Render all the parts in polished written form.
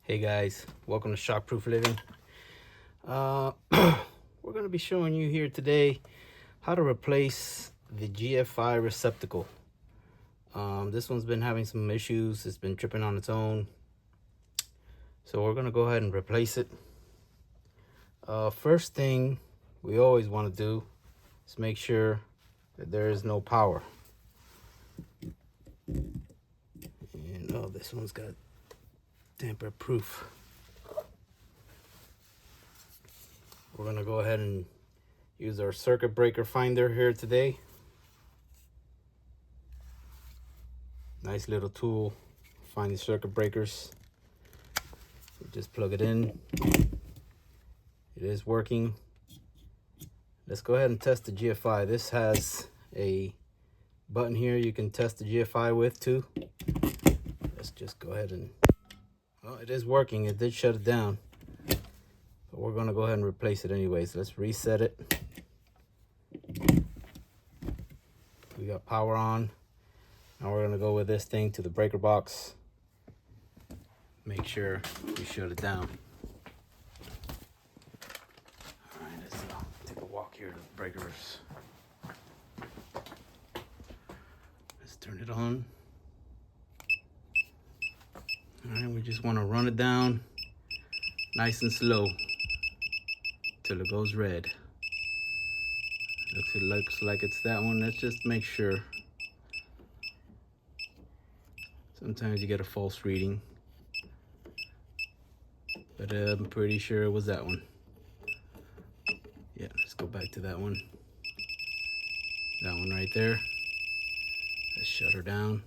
Hey guys, welcome to Shockproof Living. We're going to be showing you here today how to replace the GFI receptacle. This one's been having some issues. It's been tripping on its own. So we're going to go ahead and replace it. First thing we always want to do is make sure that there is no power. And oh, this one's got tamper proof. We're going to go ahead and use our circuit breaker finder here today. Nice little tool, find the circuit breakers. You just plug it in. It is working. Let's go ahead and test the GFI. This has a button here you can test the GFI with too. Let's just go ahead and, well, it is working. It did shut it down. But we're going to go ahead and replace it anyways. Let's reset it. We got power on. Now we're going to go with this thing to the breaker box. Make sure we shut it down. All right, let's take a walk here to the breakers. Let's turn it on. All right, we just want to run it down nice and slow till it goes red. It looks like it's that one. Let's just make sure. Sometimes you get a false reading, but I'm pretty sure it was that one. Yeah, let's go back to that one. That one right there. Let's shut her down.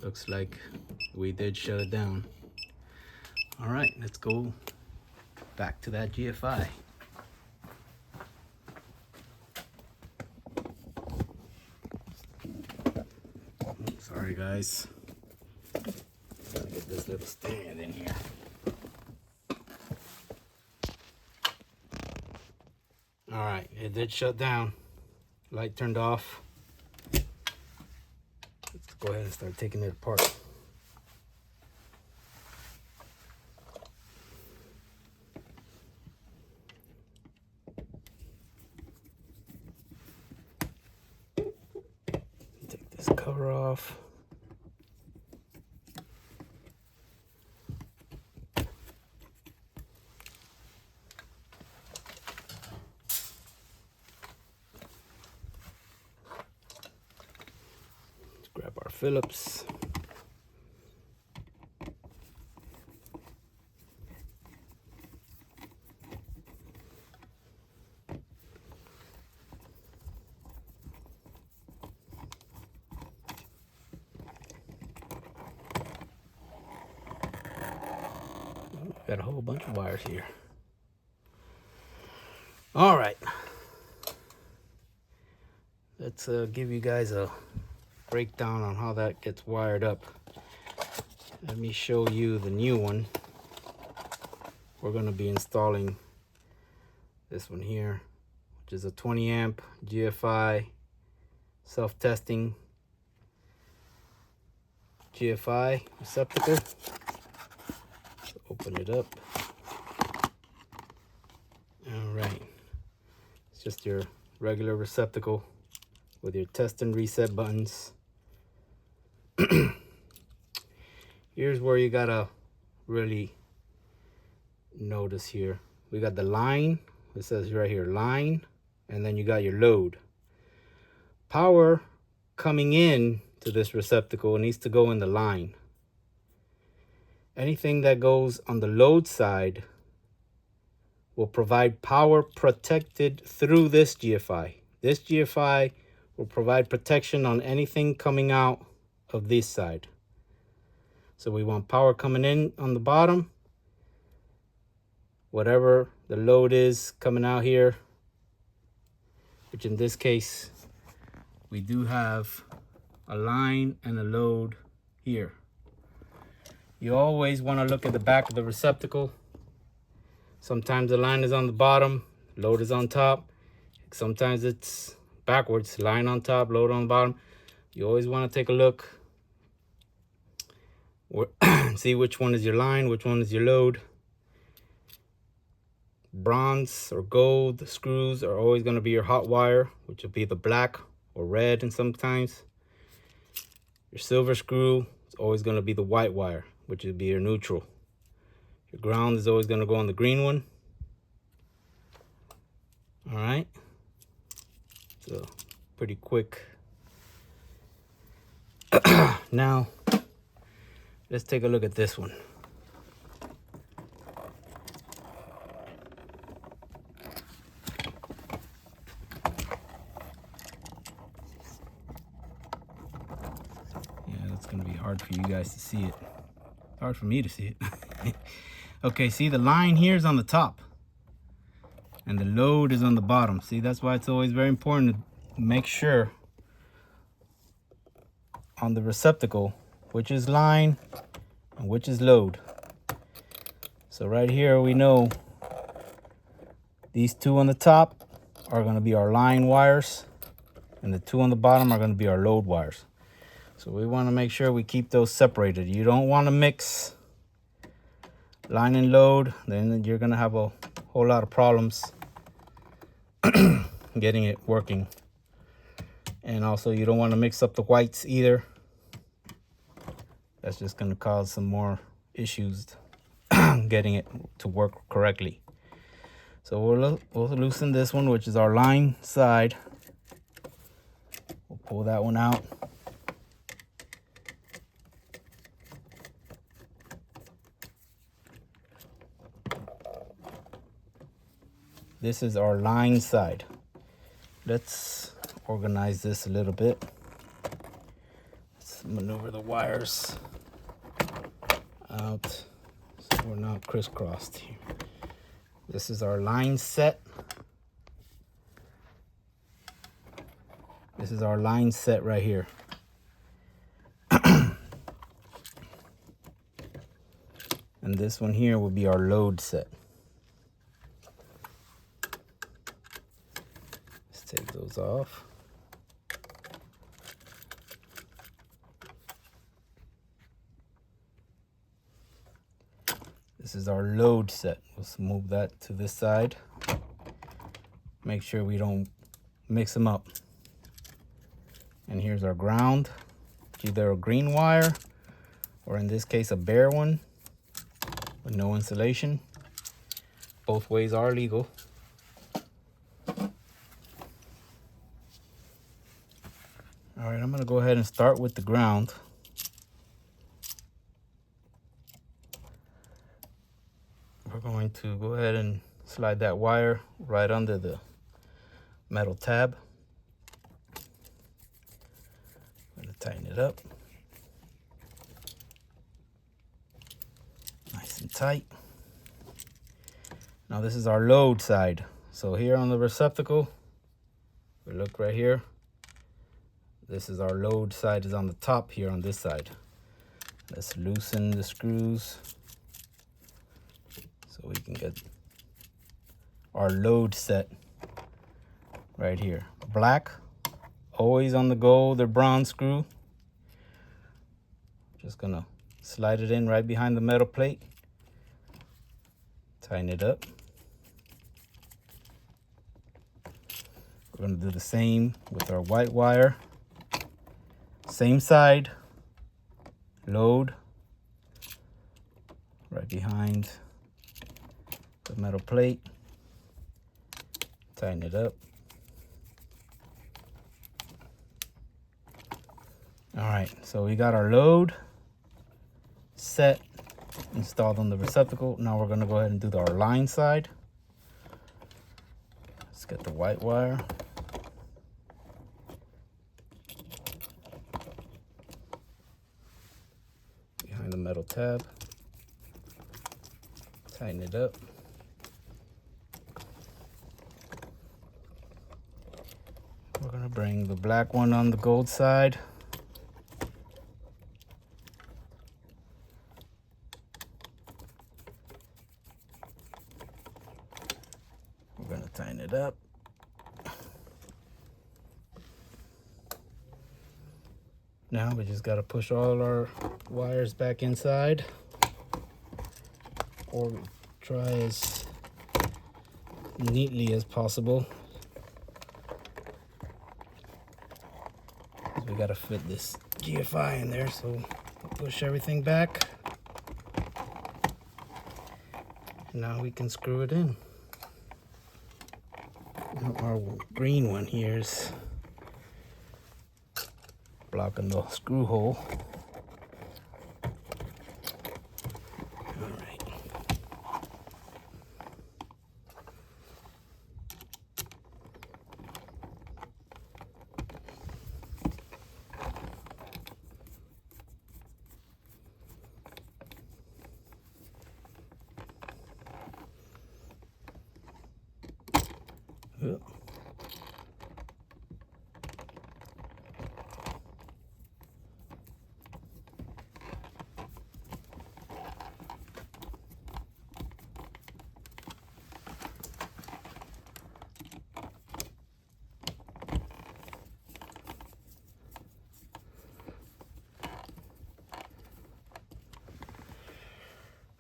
Looks like we did shut it down. All right, let's go back to that GFI. Sorry guys. Gotta get this little stand in here. All right, it did shut down. Light turned off. Let's go ahead and start taking it apart. Take this cover off. Let's grab our Phillips. Got a whole bunch of wires here. All right. Let's give you guys a breakdown on how that gets wired up. Let me show you the new one. We're going to be installing this one here, which is a 20 amp GFI self-testing GFI receptacle. Open it up. All right, it's just your regular receptacle with your test and reset buttons. Here's where you gotta really notice here. We got the line. It says right here, line, and then you got your load. Power coming in to this receptacle needs to go in the line. Anything that goes on the load side will provide power protected through this GFI. This GFI will provide protection on anything coming out of this side. So we want power coming in on the bottom. Whatever the load is coming out here, which in this case, we do have a line and a load here. You always want to look at the back of the receptacle. Sometimes the line is on the bottom, load is on top. Sometimes it's backwards, line on top, load on the bottom. You always want to take a look See which one is your line, which one is your load. Bronze or gold screws are always going to be your hot wire, which will be the black or red, and sometimes your silver screw is always going to be the white wire, which would be your neutral. Your ground is always going to go on the green one. All right, so pretty quick. Now let's take a look at this one. It's gonna be hard for you guys to see it. Hard for me to see it. Okay, see, the line here is on the top and the load is on the bottom. See, that's why it's always very important to make sure on the receptacle which is line and which is load. So right here we know these two on the top are going to be our line wires and the two on the bottom are going to be our load wires. So we want to make sure we keep those separated. You don't want to mix line and load, then you're going to have a whole lot of problems getting it working. And also you don't want to mix up the whites either. That's just going to cause some more issues getting it to work correctly. So we'll loosen this one, which is our line side. We'll pull that one out. This is our line side. Let's organize this a little bit. Let's maneuver the wires out so we're not crisscrossed here. This is our line set. This is our line set right here. And this one here will be our load set. Take those off. This is our load set. Let's move that to this side. Make sure we don't mix them up. And here's our ground. Either a green wire or in this case a bare one with no insulation. Both ways are legal. All right, I'm going to go ahead and start with the ground. We're going to go ahead and slide that wire right under the metal tab. I'm going to tighten it up. Nice and tight. Now this is our load side. So here on the receptacle, we look right here. This is our load side, is on the top here on this side. Let's loosen the screws so we can get our load set right here. Black, always on the gold or bronze screw. Just gonna slide it in right behind the metal plate. Tighten it up. We're gonna do the same with our white wire. Same side, load, right behind the metal plate. Tighten it up. All right, so we got our load set installed on the receptacle. Now we're gonna go ahead and do our line side. Let's get the white wire. The metal tab, tighten it up. We're gonna bring the black one on the gold side. We're gonna tighten it up. Now we just got to push all our wires back inside, or try as neatly as possible. We got to fit this GFI in there, so we'll push everything back. Now we can screw it in. Now our green one here is blocking the screw hole. All right. Yep.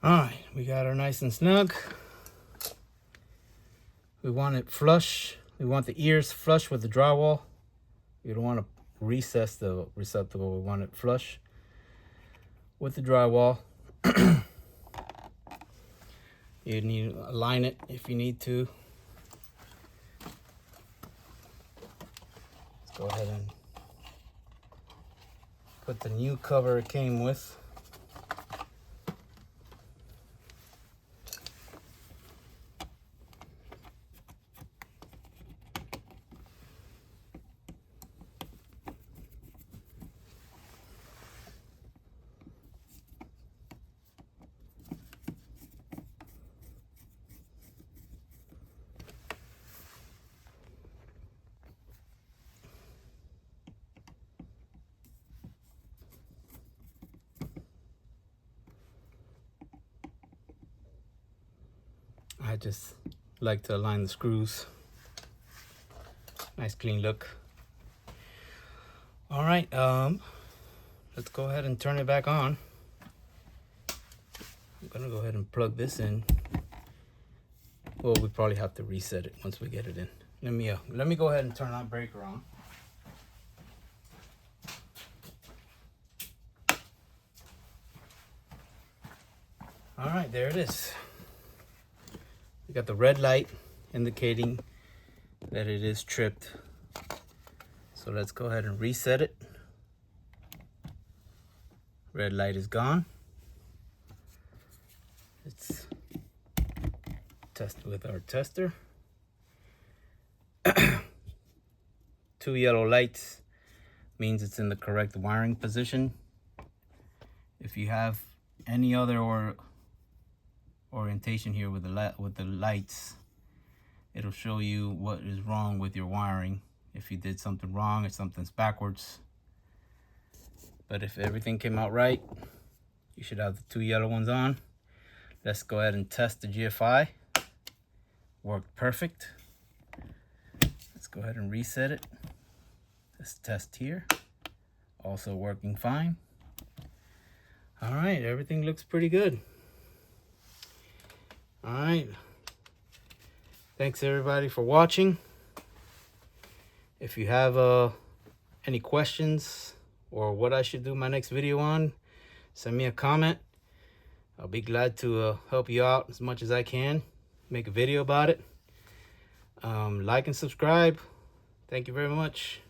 All right, we got her nice and snug. We want it flush. We want the ears flush with the drywall. We don't want to recess the receptacle. We want it flush with the drywall. You need to align it if you need to. Let's go ahead and put the new cover it came with. I just like to align the screws. Nice clean look. All right, let's go ahead and turn it back on. I'm gonna go ahead and plug this in. Well, we probably have to reset it once we get it in. Let me go ahead and turn that breaker on. All right, there it is. We got the red light indicating that it is tripped. So let's go ahead and reset it. Red light is gone. Let's test with our tester. 2 yellow lights means it's in the correct wiring position. If you have any other orientation here with the lights, it'll show you what is wrong with your wiring. If you did something wrong, if something's backwards. But if everything came out right, you should have the 2 yellow ones on. Let's go ahead and test the GFI. Worked perfect. Let's go ahead and reset it. Let's test here. Also working fine. All right, everything looks pretty good. All right. Thanks everybody for watching. If you have any questions or what I should do my next video on, send me a comment. I'll be glad to help you out as much as I can. Make a video about it. Like and subscribe. Thank you very much.